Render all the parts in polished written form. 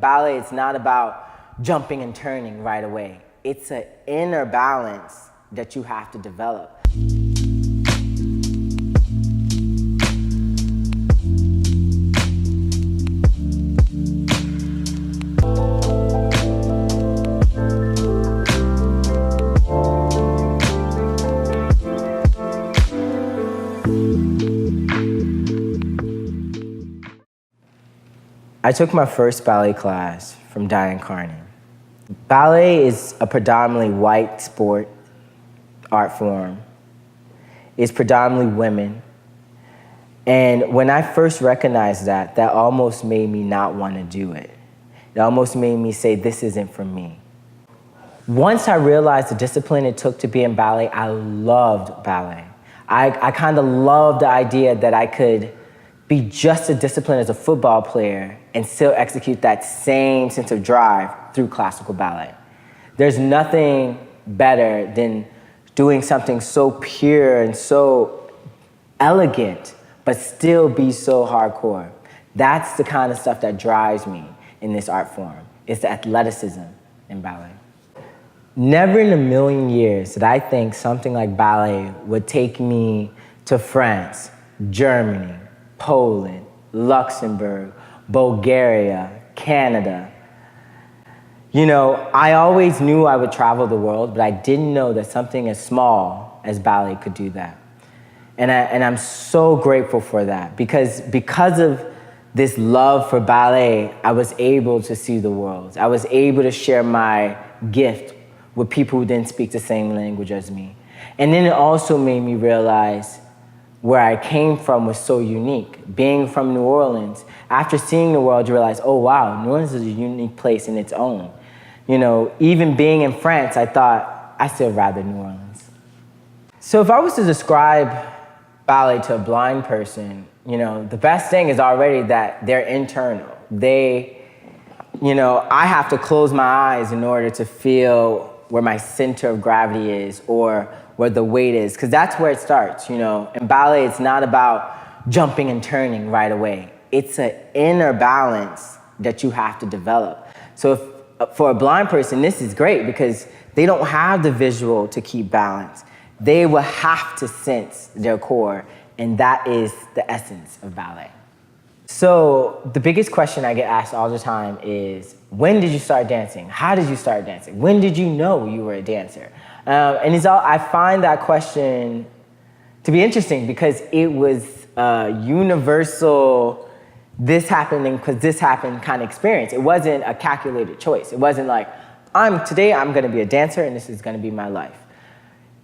ballet, it's not about jumping and turning right away. It's an inner balance that you have to develop. I took my first ballet class from Diane Carney. Ballet is a predominantly white sport, art form. It's predominantly women. And when I first recognized that almost made me not want to do it. It almost made me say, this isn't for me. Once I realized the discipline it took to be in ballet, I loved ballet. I kind of loved the idea that I could be just as disciplined as a football player and still execute that same sense of drive through classical ballet. There's nothing better than doing something so pure and so elegant, but still be so hardcore. That's the kind of stuff that drives me in this art form. It's the athleticism in ballet. Never in a million years did I think something like ballet would take me to France, Germany, Poland, Luxembourg, Bulgaria, Canada. You know, I always knew I would travel the world, but I didn't know that something as small as ballet could do that. And I'm so grateful for that because of this love for ballet, I was able to see the world. I was able to share my gift with people who didn't speak the same language as me. And then it also made me realize where I came from was so unique. Being from New Orleans, after seeing the world, you realize, oh wow, New Orleans is a unique place in its own. You know, even being in France, I thought, I still rather New Orleans. So if I was to describe ballet to a blind person, you know, the best thing is already that they're internal. I have to close my eyes in order to feel where my center of gravity is or where the weight is, because that's where it starts, you know. In ballet, it's not about jumping and turning right away. It's an inner balance that you have to develop. So for a blind person, this is great because they don't have the visual to keep balance. They will have to sense their core, and that is the essence of ballet. So the biggest question I get asked all the time is, when did you start dancing? How did you start dancing? When did you know you were a dancer? I find that question to be interesting because it was a universal, this happening because this happened kind of experience. It wasn't a calculated choice. It wasn't like, today I'm gonna be a dancer and this is gonna be my life.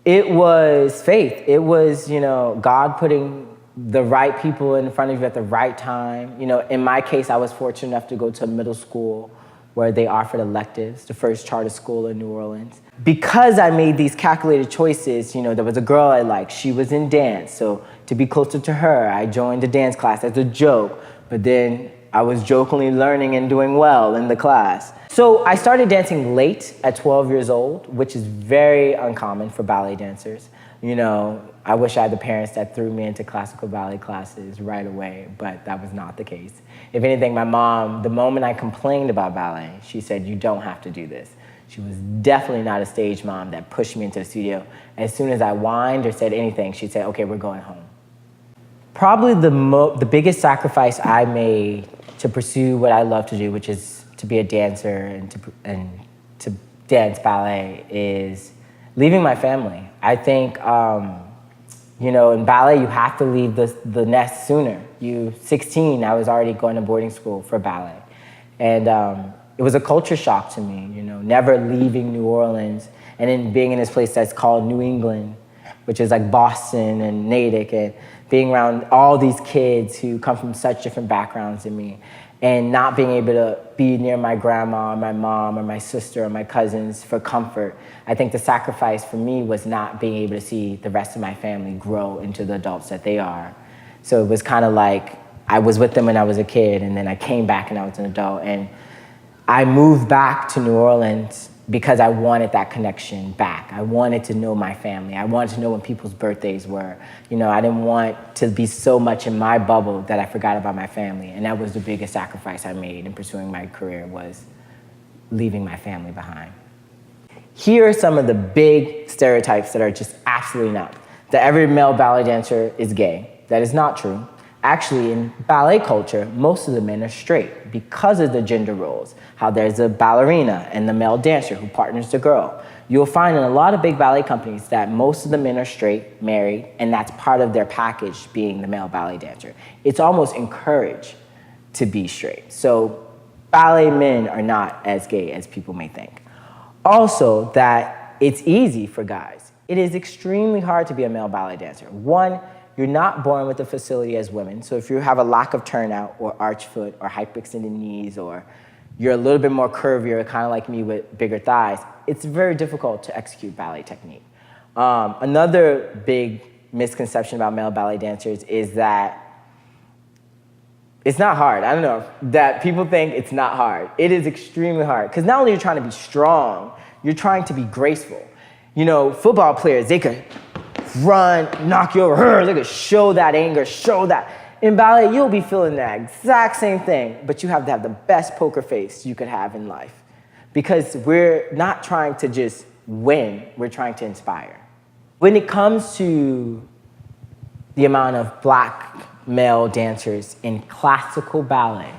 It was faith. It was, God putting the right people in front of you at the right time. In my case, I was fortunate enough to go to a middle school where they offered electives, the first charter school in New Orleans. Because I made these calculated choices, there was a girl I liked. She was in dance, so to be closer to her, I joined the dance class as a joke, but then I was jokingly learning and doing well in the class. So I started dancing late at 12 years old, which is very uncommon for ballet dancers. I wish I had the parents that threw me into classical ballet classes right away, but that was not the case. If anything, my mom, the moment I complained about ballet, she said, you don't have to do this. She was definitely not a stage mom that pushed me into the studio. As soon as I whined or said anything, she'd say, okay, we're going home. Probably the biggest sacrifice I made to pursue what I love to do, which is to be a dancer and to dance ballet, is leaving my family. I think, in ballet, you have to leave the nest sooner. 16, I was already going to boarding school for ballet. And it was a culture shock to me, never leaving New Orleans and then being in this place that's called New England, which is like Boston and Natick, and being around all these kids who come from such different backgrounds than me, and not being able to be near my grandma or my mom or my sister or my cousins for comfort. I think the sacrifice for me was not being able to see the rest of my family grow into the adults that they are. So it was kind of like I was with them when I was a kid, and then I came back and I was an adult. And I moved back to New Orleans because I wanted that connection back. I wanted to know my family. I wanted to know when people's birthdays were. You know, I didn't want to be so much in my bubble that I forgot about my family. And that was the biggest sacrifice I made in pursuing my career, was leaving my family behind. Here are some of the big stereotypes that are just absolutely not. That every male ballet dancer is gay. That is not true. Actually, in ballet culture, most of the men are straight because of the gender roles. How there's a ballerina and the male dancer who partners the girl. You'll find in a lot of big ballet companies that most of the men are straight, married, and that's part of their package, being the male ballet dancer. It's almost encouraged to be straight. So ballet men are not as gay as people may think. Also, that it's easy for guys. It is extremely hard to be a male ballet dancer. One, you're not born with the facility as women. So if you have a lack of turnout or arch foot or hyperextended knees, or you're a little bit more curvier, kind of like me with bigger thighs, it's very difficult to execute ballet technique. Another big misconception about male ballet dancers is that it's not hard. I don't know, that people think it's not hard. It is extremely hard, because not only are you trying to be strong, you're trying to be graceful. You know, football players, they could run, knock you over, they could show that anger, show that. In ballet, you'll be feeling that exact same thing, but you have to have the best poker face you could have in life. Because we're not trying to just win, we're trying to inspire. When it comes to the amount of black male dancers in classical ballet,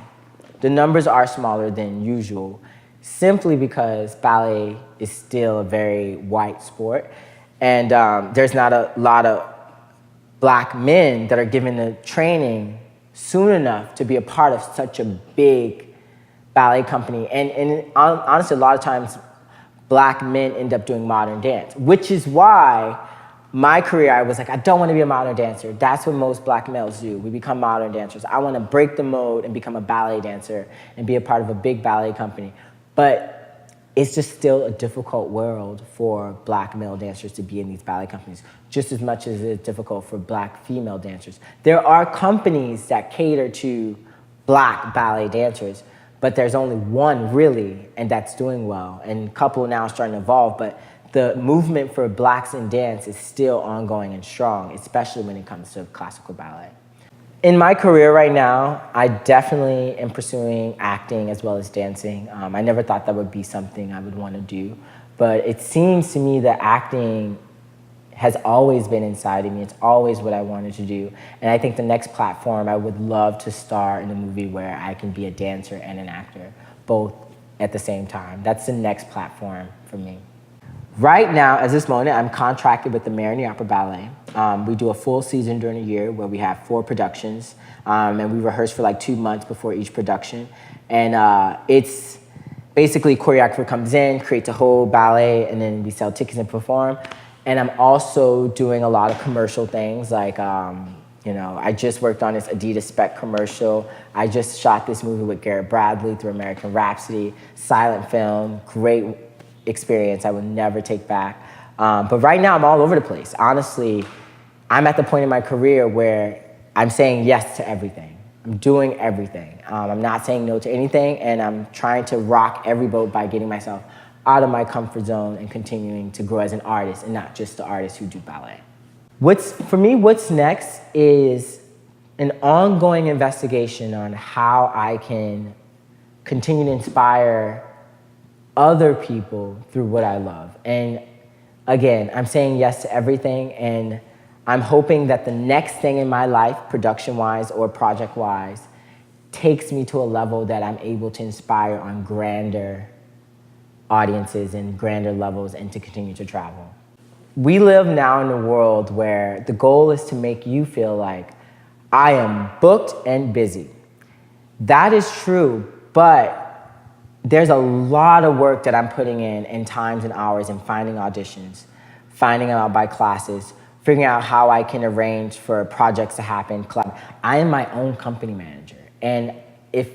the numbers are smaller than usual, simply because ballet is still a very white sport. And there's not a lot of black men that are given the training soon enough to be a part of such a big ballet company. And honestly, a lot of times, black men end up doing modern dance, which is why my career, I was like, I don't want to be a modern dancer. That's what most black males do. We become modern dancers. I want to break the mode and become a ballet dancer and be a part of a big ballet company. But it's just still a difficult world for black male dancers to be in these ballet companies, just as much as it's difficult for black female dancers. There are companies that cater to black ballet dancers, but there's only one really, and that's doing well. And a couple now are starting to evolve, but the movement for blacks in dance is still ongoing and strong, especially when it comes to classical ballet. In my career right now, I definitely am pursuing acting as well as dancing. I never thought that would be something I would want to do, but it seems to me that acting has always been inside of me. It's always what I wanted to do. And I think the next platform, I would love to star in a movie where I can be a dancer and an actor, both at the same time. That's the next platform for me. Right now, at this moment, I'm contracted with the Marigny Opera Ballet. We do a full season during a year where we have 4 productions, and we rehearse for like 2 months before each production. And it's basically choreographer comes in, creates a whole ballet, and then we sell tickets and perform. And I'm also doing a lot of commercial things, like you know, I just worked on this Adidas Spec commercial. I just shot this movie with Garrett Bradley through American Rhapsody, silent film, great experience I would never take back. But right now, I'm all over the place. Honestly, I'm at the point in my career where I'm saying yes to everything. I'm doing everything. I'm not saying no to anything, and I'm trying to rock every boat by getting myself out of my comfort zone and continuing to grow as an artist, and not just the artist who do ballet. For me, what's next is an ongoing investigation on how I can continue to inspire other people through what I love. And again, I'm saying yes to everything, and I'm hoping that the next thing in my life, production-wise or project-wise, takes me to a level that I'm able to inspire on grander audiences and grander levels, and to continue to travel. We live now in a world where the goal is to make you feel like I am booked and busy. That is true, but there's a lot of work that I'm putting in times and hours, and finding auditions, finding out by classes, figuring out how I can arrange for projects to happen. I am my own company manager. And if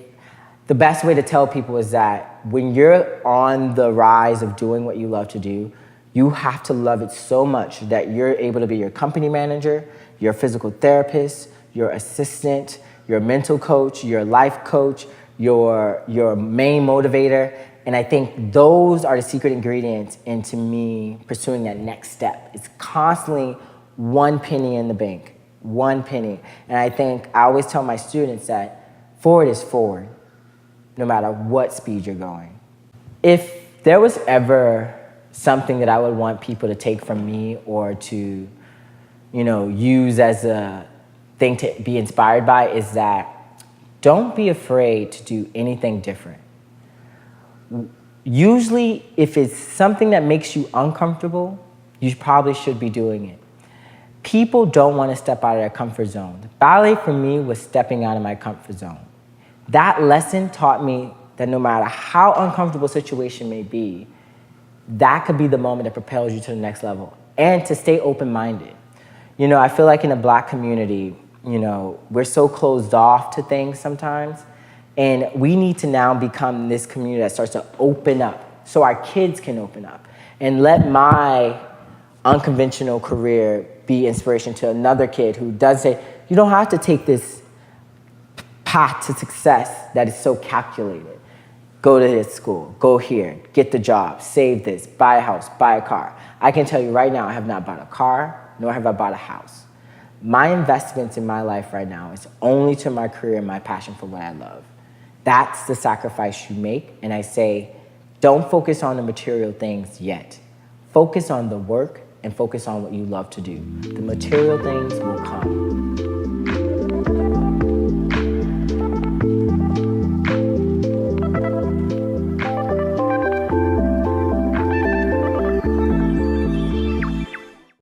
the best way to tell people is that when you're on the rise of doing what you love to do, you have to love it so much that you're able to be your company manager, your physical therapist, your assistant, your mental coach, your life coach, your main motivator, And I think those are the secret ingredients into me pursuing that next step. It's constantly one penny in the bank, one penny. And I think I always tell my students that forward is forward, no matter what speed you're going. If there was ever something that I would want people to take from me or to, use as a thing to be inspired by, is that don't be afraid to do anything different. Usually, if it's something that makes you uncomfortable, you probably should be doing it. People don't want to step out of their comfort zone. Ballet for me was stepping out of my comfort zone. That lesson taught me that no matter how uncomfortable a situation may be, that could be the moment that propels you to the next level, and to stay open-minded. I feel like in the Black community, we're so closed off to things sometimes, and we need to now become this community that starts to open up so our kids can open up, and let my unconventional career be inspiration to another kid who does say, you don't have to take this path to success that is so calculated. Go to this school, go here, get the job, save this, buy a house, buy a car. I can tell you right now, I have not bought a car, nor have I bought a house. My investments in my life right now is only to my career and my passion for what I love. That's the sacrifice you make, and I say, don't focus on the material things yet. Focus on the work and focus on what you love to do. The material things will come.